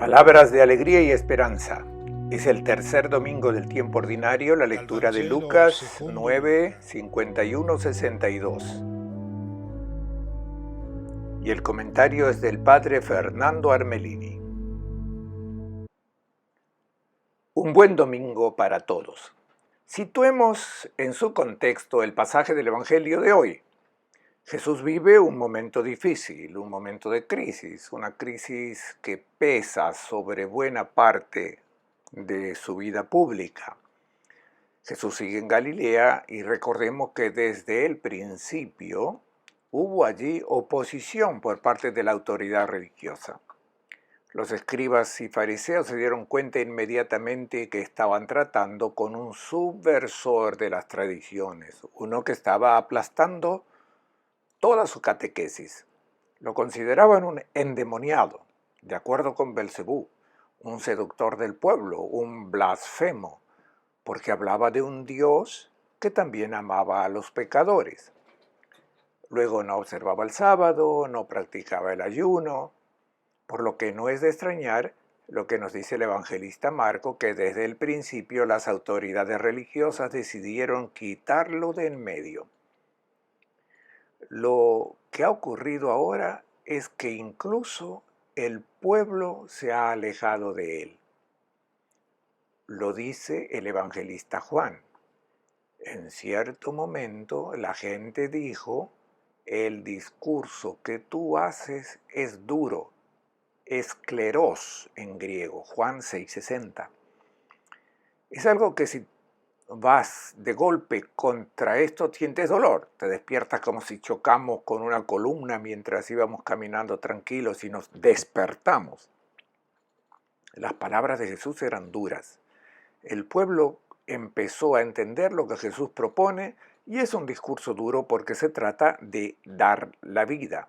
Palabras de alegría y esperanza. Es el tercer domingo del tiempo ordinario, la lectura de Lucas 9, 51, 62. Y el comentario es del padre Fernando Armelini. Un buen domingo para todos. Situemos en su contexto el pasaje del Evangelio de hoy. Jesús vive un momento difícil, un momento de crisis, una crisis que pesa sobre buena parte de su vida pública. Jesús sigue en Galilea y recordemos que desde el principio hubo allí oposición por parte de la autoridad religiosa. Los escribas y fariseos se dieron cuenta inmediatamente que estaban tratando con un subversor de las tradiciones, uno que estaba aplastando toda su catequesis. Lo consideraban un endemoniado, de acuerdo con Belcebú, un seductor del pueblo, un blasfemo, porque hablaba de un Dios que también amaba a los pecadores. Luego no observaba el sábado, no practicaba el ayuno, por lo que no es de extrañar lo que nos dice el evangelista Marco, que desde el principio las autoridades religiosas decidieron quitarlo de en medio. Lo que ha ocurrido ahora es que incluso el pueblo se ha alejado de él. Lo dice el evangelista Juan. En cierto momento la gente dijo, el discurso que tú haces es duro, escleros en griego, Juan 6:60. Es algo que si vas de golpe contra esto sientes dolor, te despiertas como si chocamos con una columna mientras íbamos caminando tranquilos y nos despertamos. Las palabras de Jesús eran duras. El pueblo empezó a entender lo que Jesús propone y es un discurso duro porque se trata de dar la vida.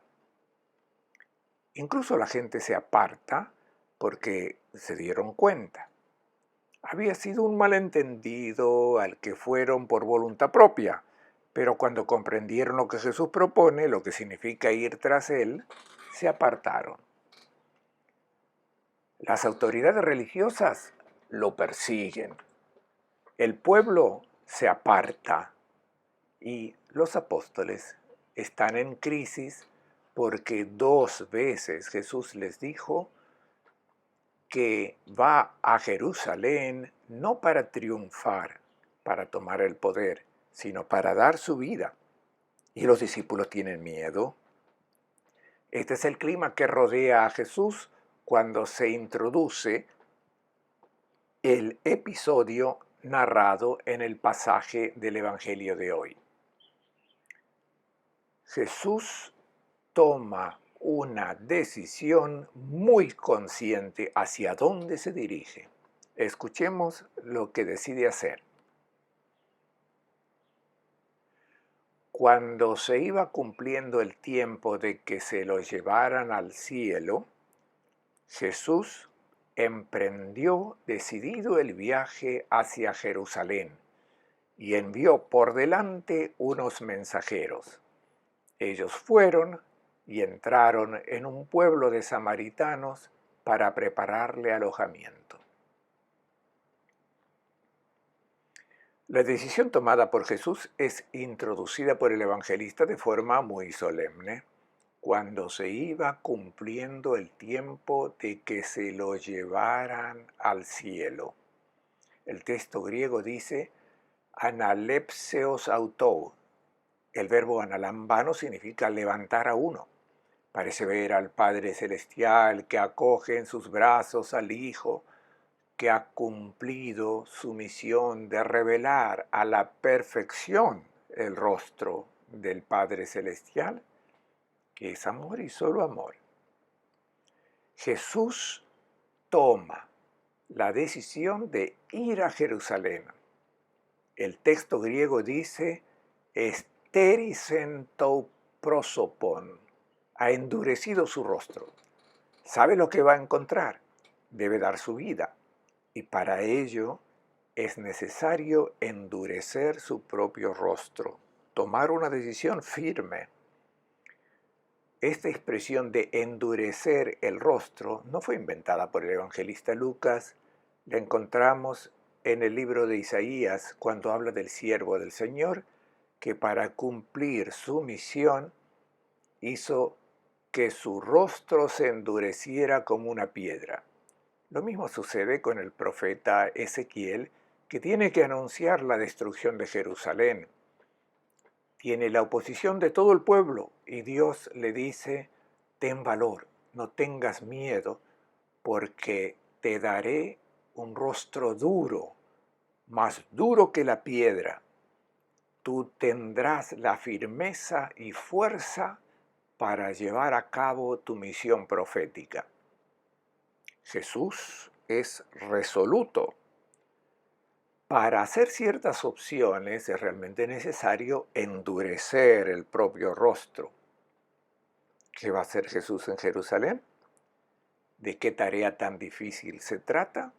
Incluso la gente se aparta porque se dieron cuenta. Había sido un malentendido al que fueron por voluntad propia, pero cuando comprendieron lo que Jesús propone, lo que significa ir tras él, se apartaron. Las autoridades religiosas lo persiguen. El pueblo se aparta y los apóstoles están en crisis porque 2 veces Jesús les dijo que va a Jerusalén no para triunfar, para tomar el poder, sino para dar su vida. Y los discípulos tienen miedo. Este es el clima que rodea a Jesús cuando se introduce el episodio narrado en el pasaje del Evangelio de hoy. Jesús toma una decisión muy consciente hacia dónde se dirige. Escuchemos lo que decide hacer. Cuando se iba cumpliendo el tiempo de que se lo llevaran al cielo, Jesús emprendió decidido el viaje hacia Jerusalén y envió por delante unos mensajeros. Ellos fueron y entraron en un pueblo de samaritanos para prepararle alojamiento. La decisión tomada por Jesús es introducida por el evangelista de forma muy solemne, cuando se iba cumpliendo el tiempo de que se lo llevaran al cielo. El texto griego dice analepseos autou. El verbo analambano significa levantar a uno. Parece ver al Padre Celestial que acoge en sus brazos al Hijo, que ha cumplido su misión de revelar a la perfección el rostro del Padre Celestial, que es amor y solo amor. Jesús toma la decisión de ir a Jerusalén. El texto griego dice esterisen tou prosopon, ha endurecido su rostro. Sabe lo que va a encontrar, debe dar su vida, y para ello es necesario endurecer su propio rostro, tomar una decisión firme. Esta expresión de endurecer el rostro no fue inventada por el evangelista Lucas, la encontramos en el libro de Isaías cuando habla del siervo del Señor, que para cumplir su misión hizo que su rostro se endureciera como una piedra. Lo mismo sucede con el profeta Ezequiel, que tiene que anunciar la destrucción de Jerusalén. Tiene la oposición de todo el pueblo y Dios le dice: ten valor, no tengas miedo, porque te daré un rostro duro, más duro que la piedra. Tú tendrás la firmeza y fuerza para llevar a cabo tu misión profética. Jesús es resoluto. Para hacer ciertas opciones es realmente necesario endurecer el propio rostro. ¿Qué va a hacer Jesús en Jerusalén? ¿De qué tarea tan difícil se trata?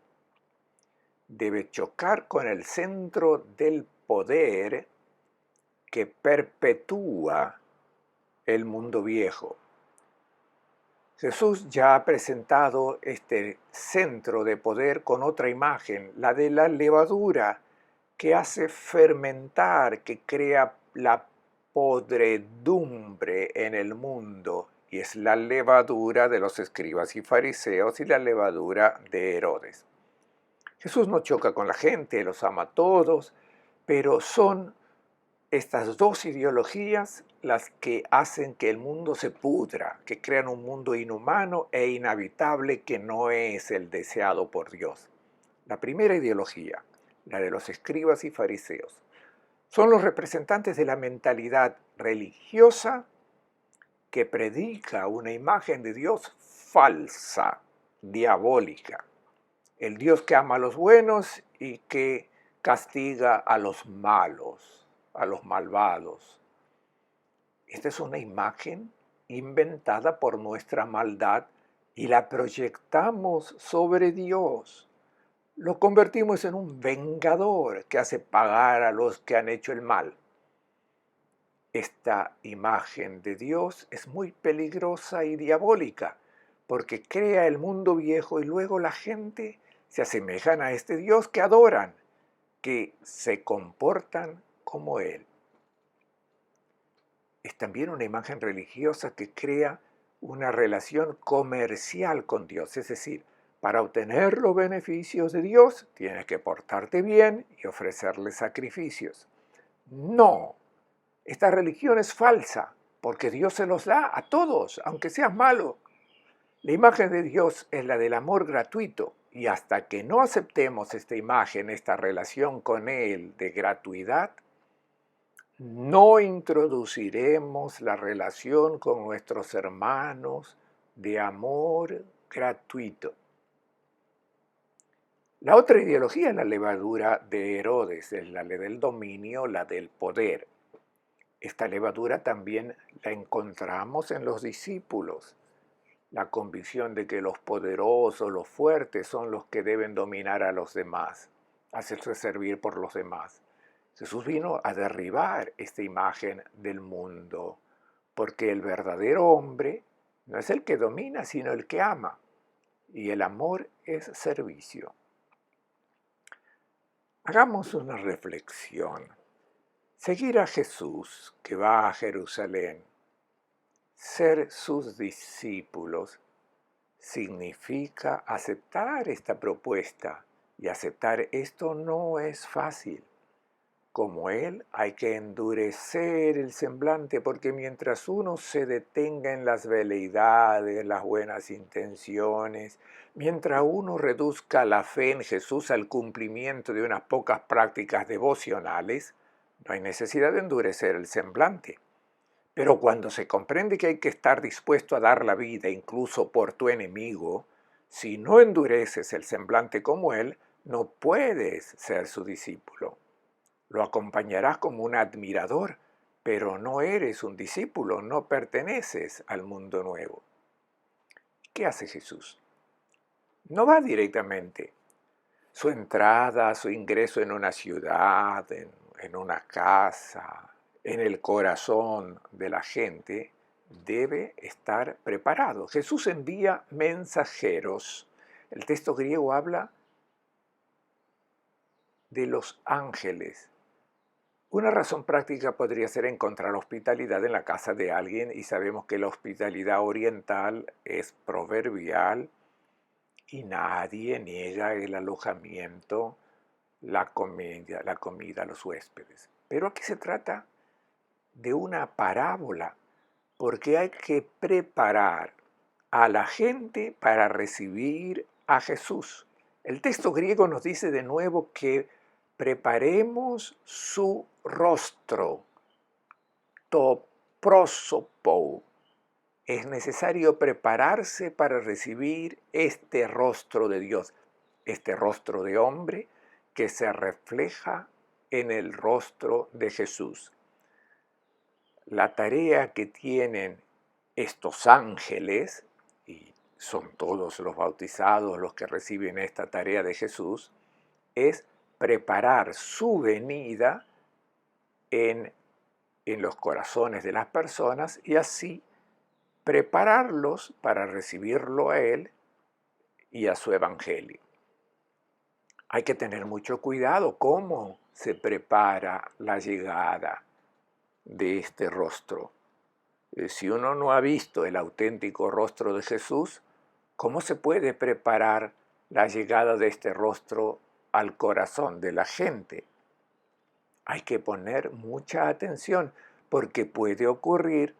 Debe chocar con el centro del poder que perpetúa el mundo viejo. Jesús ya ha presentado este centro de poder con otra imagen, la de la levadura, que hace fermentar, que crea la podredumbre en el mundo, y es la levadura de los escribas y fariseos y la levadura de Herodes. Jesús no choca con la gente, los ama a todos, pero son estas dos ideologías las que hacen que el mundo se pudra, que crean un mundo inhumano e inhabitable que no es el deseado por Dios. La primera ideología, la de los escribas y fariseos, son los representantes de la mentalidad religiosa que predica una imagen de Dios falsa, diabólica. El Dios que ama a los buenos y que castiga a los malos, a los malvados. Esta es una imagen inventada por nuestra maldad y la proyectamos sobre Dios. Lo convertimos en un vengador que hace pagar a los que han hecho el mal. Esta imagen de Dios es muy peligrosa y diabólica porque crea el mundo viejo y luego la gente se asemejan a este Dios que adoran, que se comportan como Él. Es también una imagen religiosa que crea una relación comercial con Dios, es decir, para obtener los beneficios de Dios tienes que portarte bien y ofrecerle sacrificios. No, esta religión es falsa porque Dios se los da a todos, aunque seas malo. La imagen de Dios es la del amor gratuito y hasta que no aceptemos esta imagen, esta relación con Él de gratuidad, no introduciremos la relación con nuestros hermanos de amor gratuito. La otra ideología es la levadura de Herodes, es la del dominio, la del poder. Esta levadura también la encontramos en los discípulos. La convicción de que los poderosos, los fuertes son los que deben dominar a los demás, hacerse servir por los demás. Jesús vino a derribar esta imagen del mundo, porque el verdadero hombre no es el que domina, sino el que ama, y el amor es servicio. Hagamos una reflexión. Seguir a Jesús, que va a Jerusalén, ser sus discípulos, significa aceptar esta propuesta, y aceptar esto no es fácil. Como Él, hay que endurecer el semblante, porque mientras uno se detenga en las veleidades, las buenas intenciones, mientras uno reduzca la fe en Jesús al cumplimiento de unas pocas prácticas devocionales, no hay necesidad de endurecer el semblante. Pero cuando se comprende que hay que estar dispuesto a dar la vida incluso por tu enemigo, si no endureces el semblante como Él, no puedes ser su discípulo. Lo acompañarás como un admirador, pero no eres un discípulo, no perteneces al mundo nuevo. ¿Qué hace Jesús? No va directamente. Su entrada, su ingreso en una ciudad, en una casa, en el corazón de la gente, debe estar preparado. Jesús envía mensajeros. El texto griego habla de los ángeles. Una razón práctica podría ser encontrar hospitalidad en la casa de alguien, y sabemos que la hospitalidad oriental es proverbial y nadie niega el alojamiento, la comida a los huéspedes. Pero aquí se trata de una parábola, porque hay que preparar a la gente para recibir a Jesús. El texto griego nos dice de nuevo que preparemos su rostro, to prosopou. Es necesario prepararse para recibir este rostro de Dios, este rostro de hombre que se refleja en el rostro de Jesús. La tarea que tienen estos ángeles, y son todos los bautizados los que reciben esta tarea de Jesús, es preparar su venida en los corazones de las personas y así prepararlos para recibirlo a Él y a su Evangelio. Hay que tener mucho cuidado cómo se prepara la llegada de este rostro. Si uno no ha visto el auténtico rostro de Jesús, ¿cómo se puede preparar la llegada de este rostro al corazón de la gente? Hay que poner mucha atención porque puede ocurrir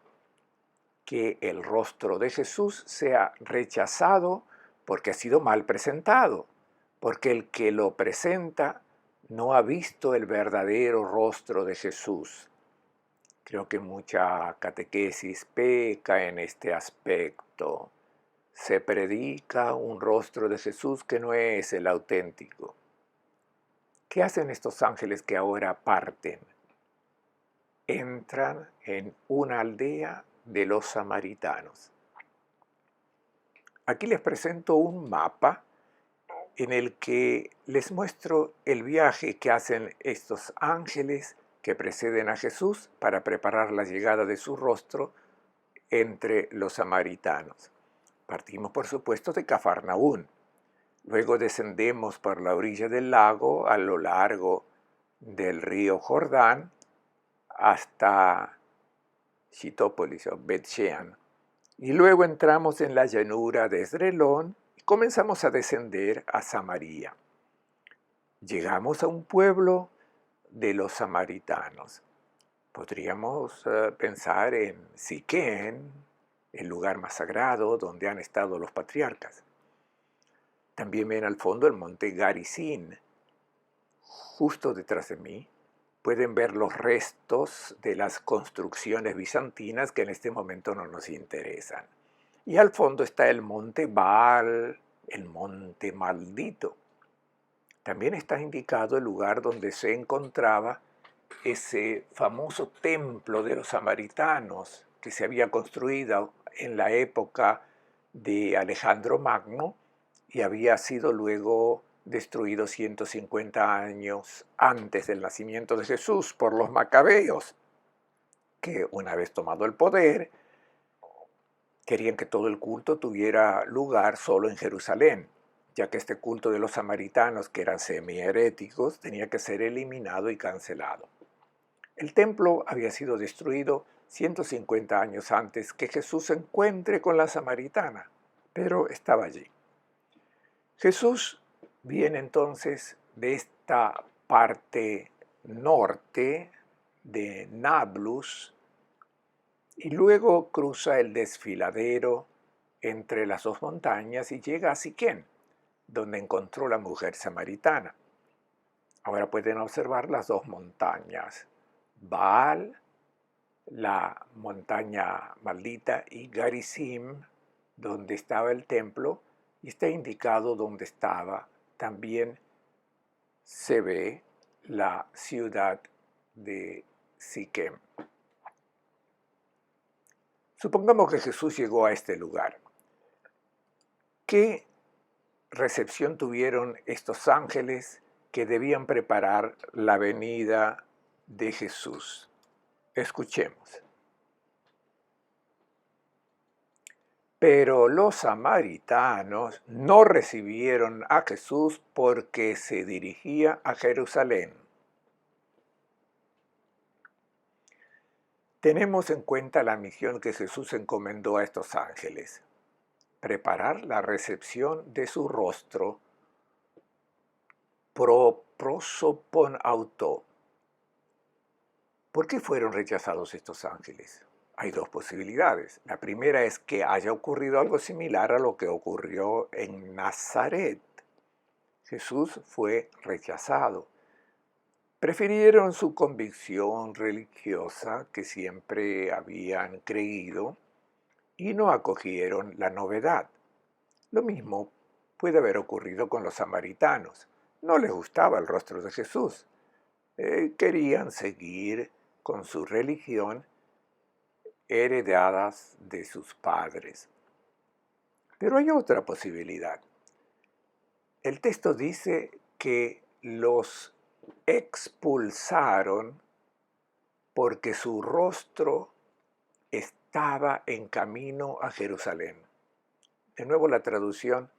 que el rostro de Jesús sea rechazado porque ha sido mal presentado, porque el que lo presenta no ha visto el verdadero rostro de Jesús. Creo que mucha catequesis peca en este aspecto. Se predica un rostro de Jesús que no es el auténtico. ¿Qué hacen estos ángeles que ahora parten? Entran en una aldea de los samaritanos. Aquí les presento un mapa en el que les muestro el viaje que hacen estos ángeles que preceden a Jesús para preparar la llegada de su rostro entre los samaritanos. Partimos, por supuesto, de Cafarnaún. Luego descendemos por la orilla del lago a lo largo del río Jordán hasta Chitópolis o Bet-Shean. Y luego entramos en la llanura de Esdrelón y comenzamos a descender a Samaria. Llegamos a un pueblo de los samaritanos. Podríamos pensar en Siquén, el lugar más sagrado donde han estado los patriarcas. También ven al fondo el monte Garizim. Justo detrás de mí pueden ver los restos de las construcciones bizantinas que en este momento no nos interesan. Y al fondo está el monte Baal, el monte maldito. También está indicado el lugar donde se encontraba ese famoso templo de los samaritanos que se había construido en la época de Alejandro Magno y había sido luego destruido 150 años antes del nacimiento de Jesús por los macabeos, que una vez tomado el poder, querían que todo el culto tuviera lugar solo en Jerusalén, ya que este culto de los samaritanos, que eran semi-heréticos, tenía que ser eliminado y cancelado. El templo había sido destruido 150 años antes que Jesús se encuentre con la samaritana, pero estaba allí. Jesús viene entonces de esta parte norte de Nablus y luego cruza el desfiladero entre las dos montañas y llega a Siquén, donde encontró la mujer samaritana. Ahora pueden observar las dos montañas, Baal, la montaña maldita, y Garizim, donde estaba el templo, y está indicado dónde estaba. También se ve la ciudad de Siquem. Supongamos que Jesús llegó a este lugar. ¿Qué recepción tuvieron estos ángeles que debían preparar la venida de Jesús? Escuchemos. Pero los samaritanos no recibieron a Jesús porque se dirigía a Jerusalén. Tenemos en cuenta la misión que Jesús encomendó a estos ángeles: preparar la recepción de su rostro prosopon auto. ¿Por qué fueron rechazados estos ángeles? Hay dos posibilidades. La primera es que haya ocurrido algo similar a lo que ocurrió en Nazaret. Jesús fue rechazado. Prefirieron su convicción religiosa que siempre habían creído y no acogieron la novedad. Lo mismo puede haber ocurrido con los samaritanos. No les gustaba el rostro de Jesús. Querían seguir con su religión heredadas de sus padres. Pero hay otra posibilidad. El texto dice que los expulsaron porque su rostro estaba en camino a Jerusalén. De nuevo, la traducción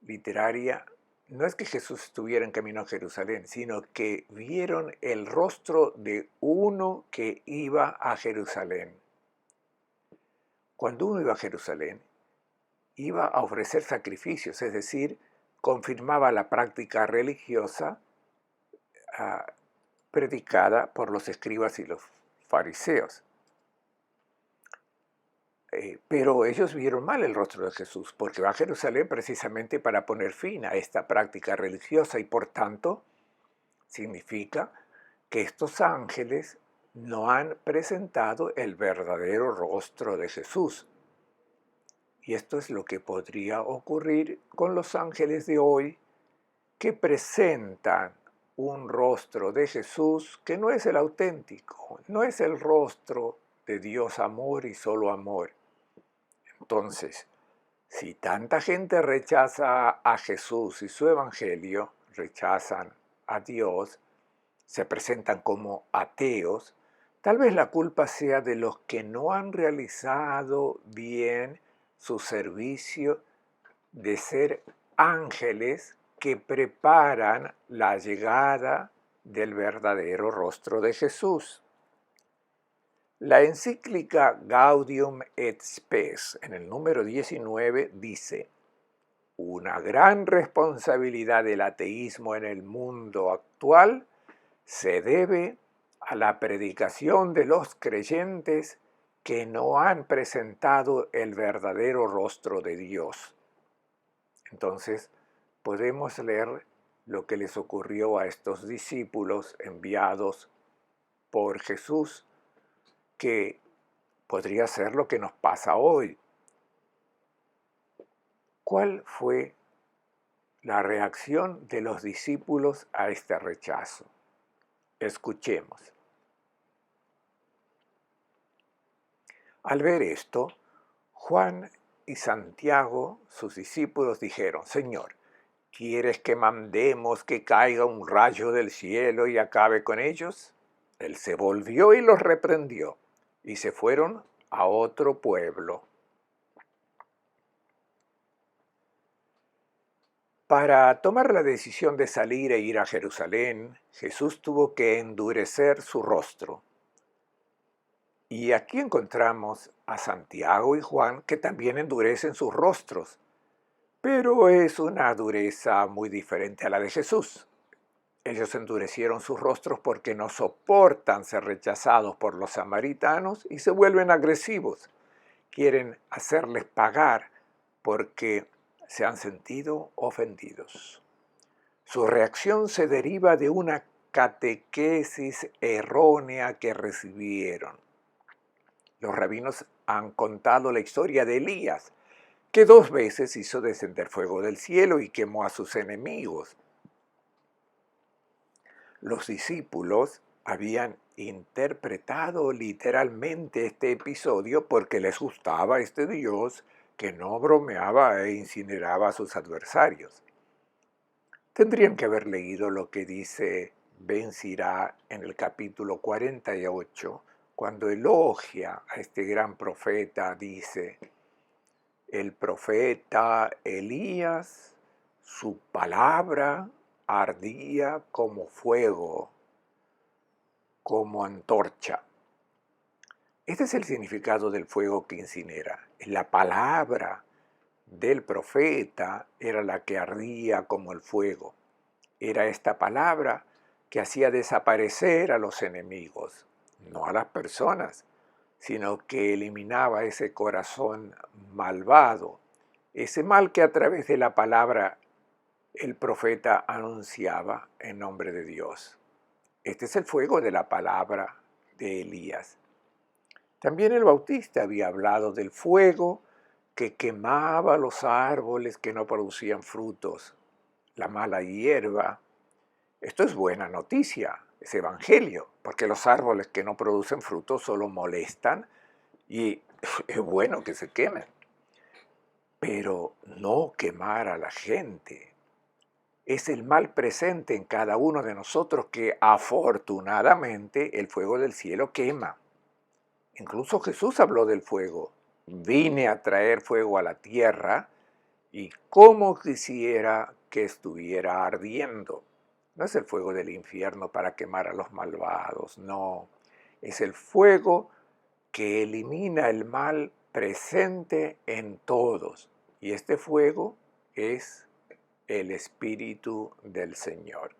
literaria no es que Jesús estuviera en camino a Jerusalén, sino que vieron el rostro de uno que iba a Jerusalén. Cuando uno iba a Jerusalén, iba a ofrecer sacrificios, es decir, confirmaba la práctica religiosa predicada por los escribas y los fariseos. Pero ellos vieron mal el rostro de Jesús, porque va a Jerusalén precisamente para poner fin a esta práctica religiosa y por tanto significa que estos ángeles no han presentado el verdadero rostro de Jesús. Y esto es lo que podría ocurrir con los ángeles de hoy, que presentan un rostro de Jesús que no es el auténtico, no es el rostro de Dios amor y solo amor. Entonces, si tanta gente rechaza a Jesús y su evangelio, rechazan a Dios, se presentan como ateos, tal vez la culpa sea de los que no han realizado bien su servicio de ser ángeles que preparan la llegada del verdadero rostro de Jesús. La encíclica Gaudium et Spes, en el número 19, dice: una gran responsabilidad del ateísmo en el mundo actual se debe a la predicación de los creyentes que no han presentado el verdadero rostro de Dios. Entonces, podemos leer lo que les ocurrió a estos discípulos enviados por Jesús, que podría ser lo que nos pasa hoy. ¿Cuál fue la reacción de los discípulos a este rechazo? Escuchemos. Al ver esto, Juan y Santiago, sus discípulos, dijeron: Señor, ¿quieres que mandemos que caiga un rayo del cielo y acabe con ellos? Él se volvió y los reprendió, y se fueron a otro pueblo. Para tomar la decisión de salir e ir a Jerusalén, Jesús tuvo que endurecer su rostro. Y aquí encontramos a Santiago y Juan, que también endurecen sus rostros, pero es una dureza muy diferente a la de Jesús. Ellos endurecieron sus rostros porque no soportan ser rechazados por los samaritanos y se vuelven agresivos. Quieren hacerles pagar porque se han sentido ofendidos. Su reacción se deriva de una catequesis errónea que recibieron. Los rabinos han contado la historia de Elías, que 2 veces hizo descender fuego del cielo y quemó a sus enemigos. Los discípulos habían interpretado literalmente este episodio porque les gustaba este Dios que no bromeaba e incineraba a sus adversarios. Tendrían que haber leído lo que dice Ben Sirá en el capítulo 48, cuando elogia a este gran profeta, dice: el profeta Elías, su palabra ardía como fuego, como antorcha. Este es el significado del fuego que incinera. La palabra del profeta era la que ardía como el fuego. Era esta palabra que hacía desaparecer a los enemigos, no a las personas, sino que eliminaba ese corazón malvado, ese mal que a través de la palabra el profeta anunciaba en nombre de Dios. Este es el fuego de la palabra de Elías. También el Bautista había hablado del fuego que quemaba los árboles que no producían frutos, la mala hierba. Esto es buena noticia, es evangelio, porque los árboles que no producen frutos solo molestan y es bueno que se quemen. Pero no quemar a la gente. Es el mal presente en cada uno de nosotros que afortunadamente el fuego del cielo quema. Incluso Jesús habló del fuego. Vine a traer fuego a la tierra y cómo quisiera que estuviera ardiendo. No es el fuego del infierno para quemar a los malvados, no. Es el fuego que elimina el mal presente en todos. Y este fuego es el Espíritu del Señor.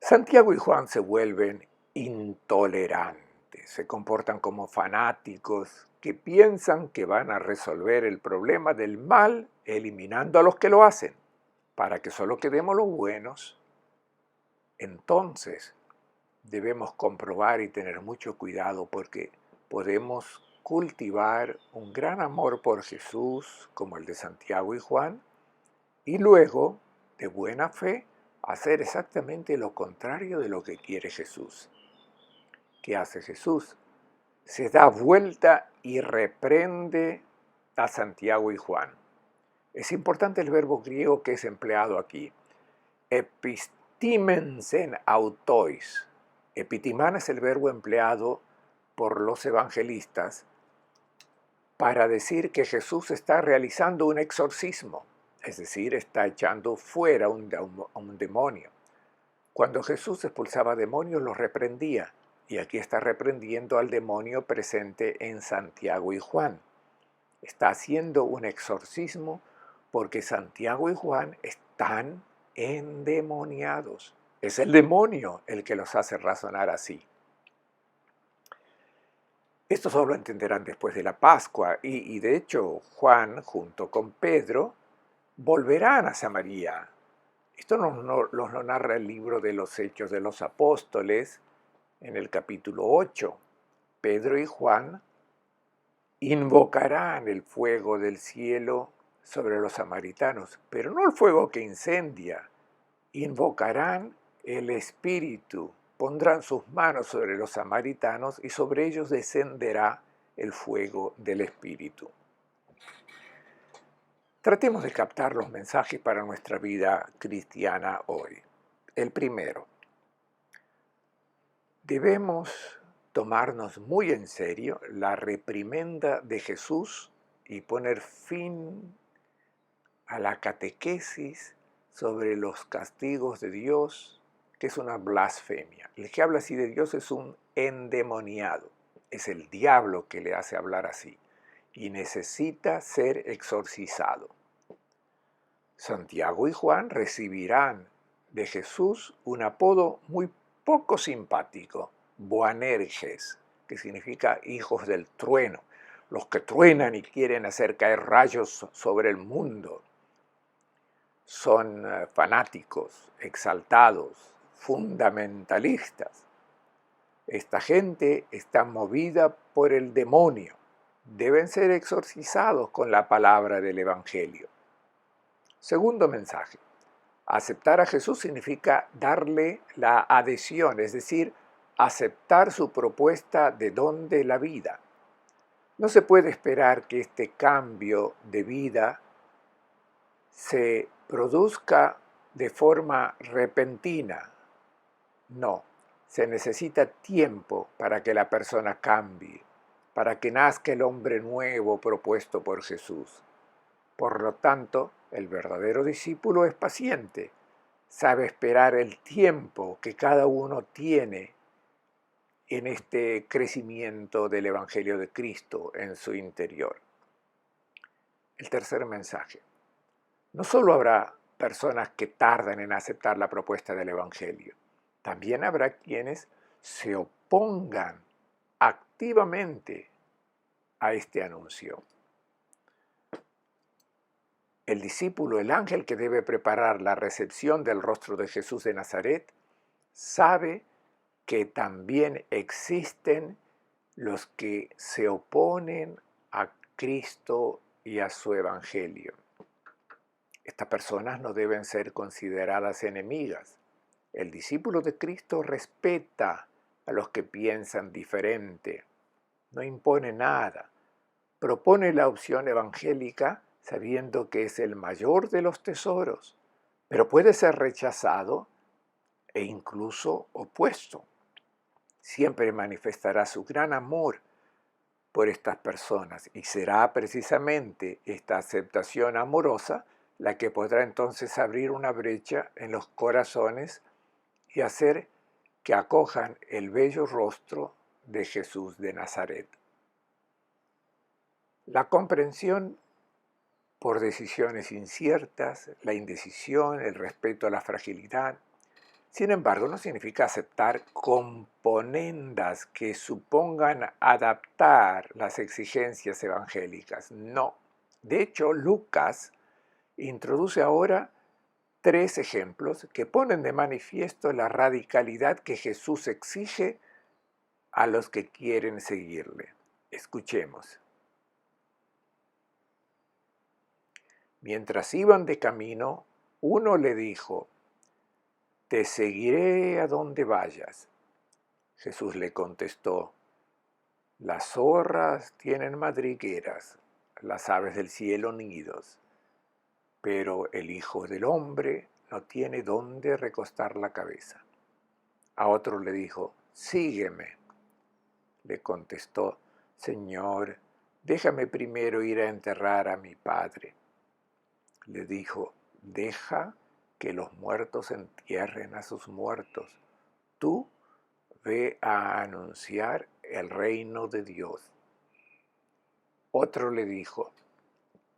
Santiago y Juan se vuelven intolerantes, se comportan como fanáticos que piensan que van a resolver el problema del mal eliminando a los que lo hacen, para que solo quedemos los buenos. Entonces, debemos comprobar y tener mucho cuidado porque podemos cultivar un gran amor por Jesús, como el de Santiago y Juan, y luego, de buena fe, hacer exactamente lo contrario de lo que quiere Jesús. ¿Qué hace Jesús? Se da vuelta y reprende a Santiago y Juan. Es importante el verbo griego que es empleado aquí. Epistimensen autois. Epitimán es el verbo empleado por los evangelistas para decir que Jesús está realizando un exorcismo, es decir, está echando fuera a un demonio. Cuando Jesús expulsaba demonios, los reprendía, y aquí está reprendiendo al demonio presente en Santiago y Juan. Está haciendo un exorcismo porque Santiago y Juan están endemoniados. Es el demonio el que los hace razonar así. Esto solo entenderán después de la Pascua y de hecho Juan junto con Pedro volverán a Samaria. Esto lo narra el libro de los Hechos de los Apóstoles en el capítulo 8. Pedro y Juan invocarán el fuego del cielo sobre los samaritanos, pero no el fuego que incendia. Invocarán el Espíritu, pondrán sus manos sobre los samaritanos y sobre ellos descenderá el fuego del Espíritu. Tratemos de captar los mensajes para nuestra vida cristiana hoy. El primero, debemos tomarnos muy en serio la reprimenda de Jesús y poner fin a la catequesis sobre los castigos de Dios, que es una blasfemia. El que habla así de Dios es un endemoniado, es el diablo que le hace hablar así y necesita ser exorcizado. Santiago y Juan recibirán de Jesús un apodo muy poco simpático, Boanerges, que significa hijos del trueno, los que truenan y quieren hacer caer rayos sobre el mundo. Son fanáticos, exaltados, fundamentalistas. Esta gente está movida por el demonio. Deben ser exorcizados con la palabra del Evangelio. Segundo mensaje. Aceptar a Jesús significa darle la adhesión, es decir, aceptar su propuesta de don de la vida. No se puede esperar que este cambio de vida se produzca de forma repentina. No, se necesita tiempo para que la persona cambie, para que nazca el hombre nuevo propuesto por Jesús. Por lo tanto, el verdadero discípulo es paciente, sabe esperar el tiempo que cada uno tiene en este crecimiento del Evangelio de Cristo en su interior. El tercer mensaje. No solo habrá personas que tardan en aceptar la propuesta del Evangelio, también habrá quienes se opongan activamente a este anuncio. El discípulo, el ángel que debe preparar la recepción del rostro de Jesús de Nazaret, sabe que también existen los que se oponen a Cristo y a su Evangelio. Estas personas no deben ser consideradas enemigas. El discípulo de Cristo respeta a los que piensan diferente, no impone nada, propone la opción evangélica sabiendo que es el mayor de los tesoros, pero puede ser rechazado e incluso opuesto. Siempre manifestará su gran amor por estas personas y será precisamente esta aceptación amorosa la que podrá entonces abrir una brecha en los corazones y hacer que acojan el bello rostro de Jesús de Nazaret. La comprensión por decisiones inciertas, la indecisión, el respeto a la fragilidad, sin embargo, no significa aceptar componendas que supongan adaptar las exigencias evangélicas. No. De hecho, Lucas introduce ahora 3 ejemplos que ponen de manifiesto la radicalidad que Jesús exige a los que quieren seguirle. Escuchemos. Mientras iban de camino, uno le dijo: «Te seguiré a donde vayas». Jesús le contestó: «Las zorras tienen madrigueras, las aves del cielo nidos, pero el Hijo del Hombre no tiene dónde recostar la cabeza». A otro le dijo: «Sígueme». Le contestó: «Señor, déjame primero ir a enterrar a mi padre». Le dijo: «Deja que los muertos entierren a sus muertos. Tú ve a anunciar el reino de Dios». Otro le dijo: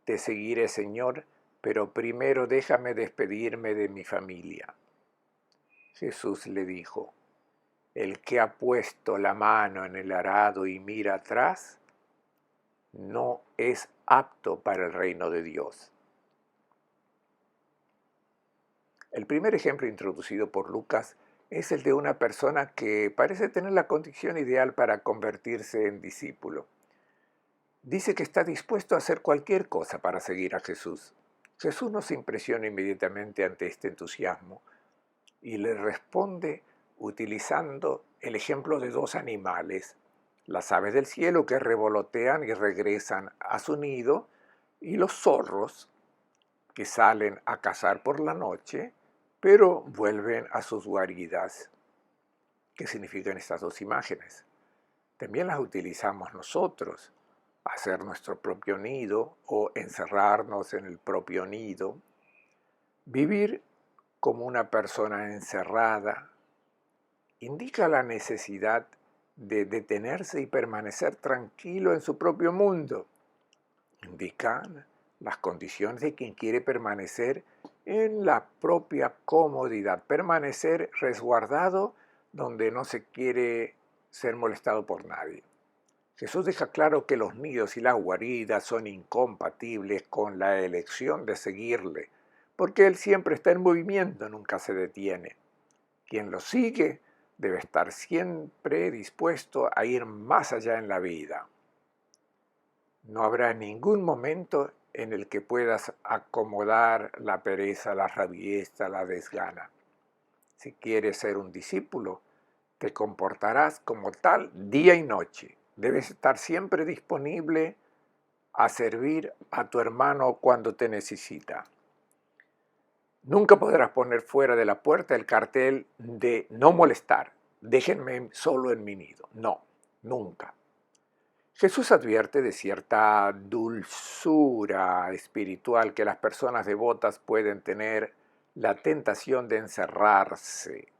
«Te seguiré, Señor, pero primero déjame despedirme de mi familia». Jesús le dijo: «El que ha puesto la mano en el arado y mira atrás, no es apto para el reino de Dios». El primer ejemplo introducido por Lucas es el de una persona que parece tener la condición ideal para convertirse en discípulo. Dice que está dispuesto a hacer cualquier cosa para seguir a Jesús. Jesús no se impresiona inmediatamente ante este entusiasmo y le responde utilizando el ejemplo de 2 animales, las aves del cielo que revolotean y regresan a su nido, y los zorros que salen a cazar por la noche, pero vuelven a sus guaridas. ¿Qué significan estas 2 imágenes? También las utilizamos nosotros, hacer nuestro propio nido o encerrarnos en el propio nido. Vivir como una persona encerrada indica la necesidad de detenerse y permanecer tranquilo en su propio mundo. Indican las condiciones de quien quiere permanecer en la propia comodidad, permanecer resguardado donde no se quiere ser molestado por nadie. Jesús deja claro que los nidos y las guaridas son incompatibles con la elección de seguirle, porque Él siempre está en movimiento, nunca se detiene. Quien lo sigue debe estar siempre dispuesto a ir más allá en la vida. No habrá ningún momento en el que puedas acomodar la pereza, la rabieza, la desgana. Si quieres ser un discípulo, te comportarás como tal día y noche. Debes estar siempre disponible a servir a tu hermano cuando te necesita. Nunca podrás poner fuera de la puerta el cartel de no molestar. Déjenme solo en mi nido. No, nunca. Jesús advierte de cierta dulzura espiritual que las personas devotas pueden tener la tentación de encerrarse,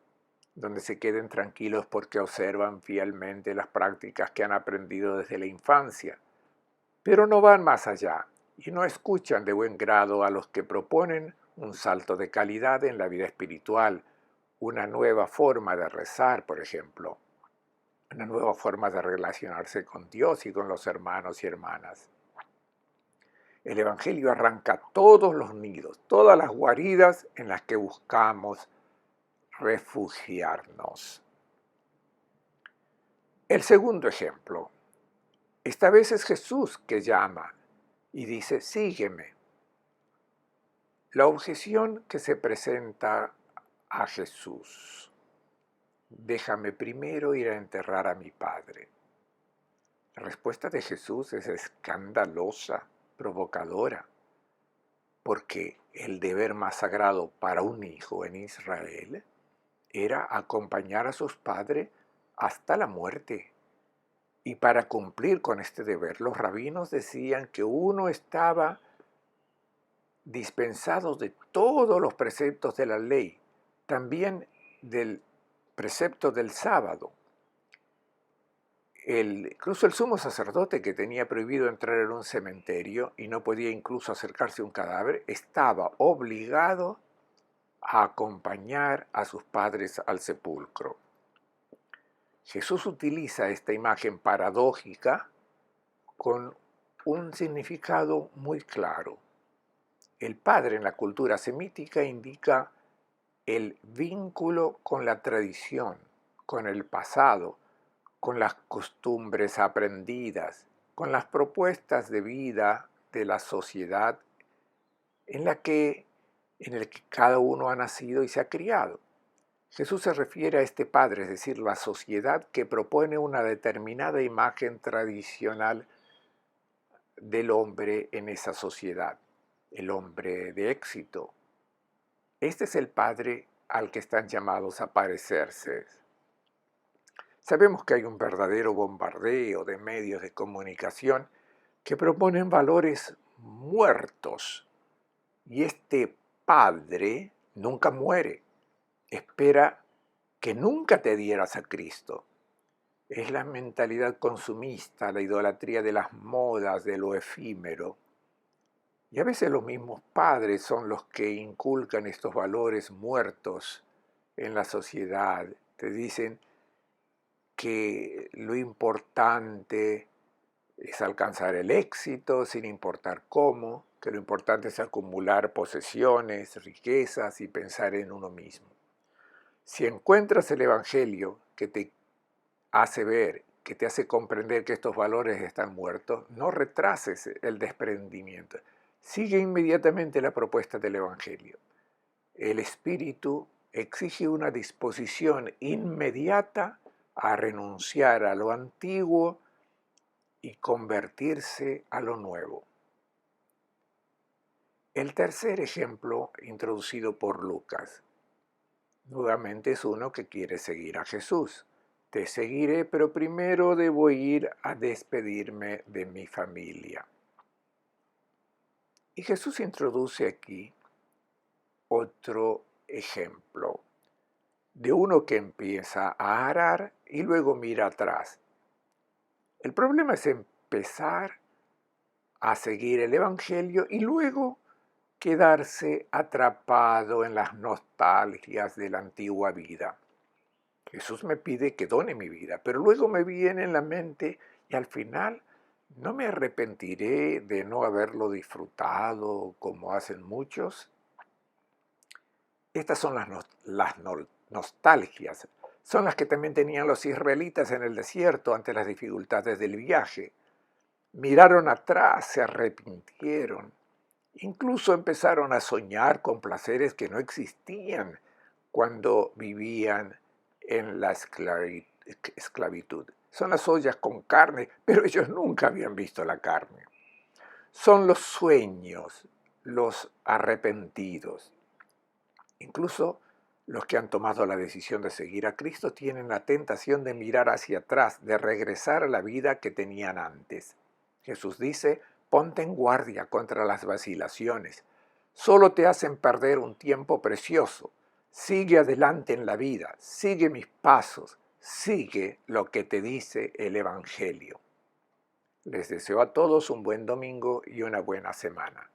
donde se queden tranquilos porque observan fielmente las prácticas que han aprendido desde la infancia, pero no van más allá y no escuchan de buen grado a los que proponen un salto de calidad en la vida espiritual, una nueva forma de rezar, por ejemplo, una nueva forma de relacionarse con Dios y con los hermanos y hermanas. El Evangelio arranca todos los nidos, todas las guaridas en las que buscamos refugiarnos. El segundo ejemplo. Esta vez es Jesús que llama y dice, sígueme. La objeción que se presenta a Jesús. Déjame primero ir a enterrar a mi padre. La respuesta de Jesús es escandalosa, provocadora, porque el deber más sagrado para un hijo en Israel era acompañar a sus padres hasta la muerte. Y para cumplir con este deber, los rabinos decían que uno estaba dispensado de todos los preceptos de la ley, también del precepto del sábado. Incluso el sumo sacerdote, que tenía prohibido entrar en un cementerio y no podía incluso acercarse a un cadáver, estaba obligado a acompañar a sus padres al sepulcro. Jesús utiliza esta imagen paradójica con un significado muy claro. El padre en la cultura semítica indica el vínculo con la tradición, con el pasado, con las costumbres aprendidas, con las propuestas de vida de la sociedad en el que cada uno ha nacido y se ha criado. Jesús se refiere a este padre, es decir, la sociedad que propone una determinada imagen tradicional del hombre en esa sociedad, el hombre de éxito. Este es el padre al que están llamados a parecerse. Sabemos que hay un verdadero bombardeo de medios de comunicación que proponen valores muertos, y este padre nunca muere, espera que nunca te dieras a Cristo. Es la mentalidad consumista, la idolatría de las modas, de lo efímero. Y a veces los mismos padres son los que inculcan estos valores muertos en la sociedad. Te dicen que lo importante es alcanzar el éxito sin importar cómo, que lo importante es acumular posesiones, riquezas y pensar en uno mismo. Si encuentras el Evangelio que te hace ver, que te hace comprender que estos valores están muertos, no retrases el desprendimiento. Sigue inmediatamente la propuesta del Evangelio. El Espíritu exige una disposición inmediata a renunciar a lo antiguo y convertirse a lo nuevo. El tercer ejemplo introducido por Lucas, nuevamente es uno que quiere seguir a Jesús. Te seguiré, pero primero debo ir a despedirme de mi familia. Y Jesús introduce aquí otro ejemplo de uno que empieza a arar y luego mira atrás. El problema es empezar a seguir el Evangelio y luego quedarse atrapado en las nostalgias de la antigua vida. Jesús me pide que done mi vida, pero luego me viene en la mente y al final no me arrepentiré de no haberlo disfrutado como hacen muchos. Estas son las nostalgias, son las que también tenían los israelitas en el desierto ante las dificultades del viaje. Miraron atrás, se arrepintieron, incluso empezaron a soñar con placeres que no existían cuando vivían en la esclavitud. Son las ollas con carne, pero ellos nunca habían visto la carne. Son los sueños, los arrepentidos. Incluso Los que han tomado la decisión de seguir a Cristo tienen la tentación de mirar hacia atrás, de regresar a la vida que tenían antes. Jesús dice, ponte en guardia contra las vacilaciones. Solo te hacen perder un tiempo precioso. Sigue adelante en la vida, sigue mis pasos, sigue lo que te dice el Evangelio. Les deseo a todos un buen domingo y una buena semana.